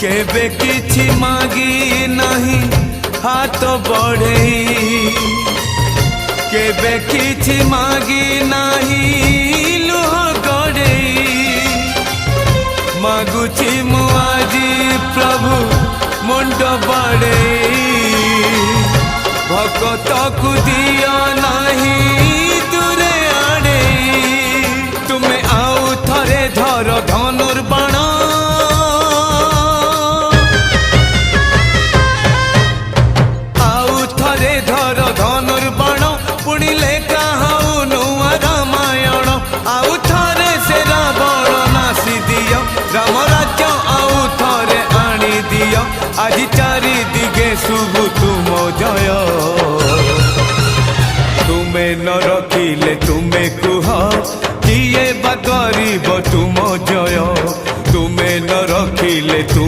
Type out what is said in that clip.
केबे किछि मागी नहीं हाथ बढ़े केबे किछि मागी नहीं लुह गड़े मागुछि मु आजी प्रभु मुंड बड़े भगत को दिया नहीं दूरे आड़े तुम्हें आउ थरे धर धनुर्बाण आउ थरे धर धनुर्बाण पुणी लेखा हऊ नुआ रामायण आउ थरे से रावण नासी दियो राम राज्य आउ थरे आनी दियो आज चारि दिगे शुभ तुम जय तुम्हें न रखिले तुम्हें कुह किए बा गरीब तुम जय तुम्हें न रखिले तुम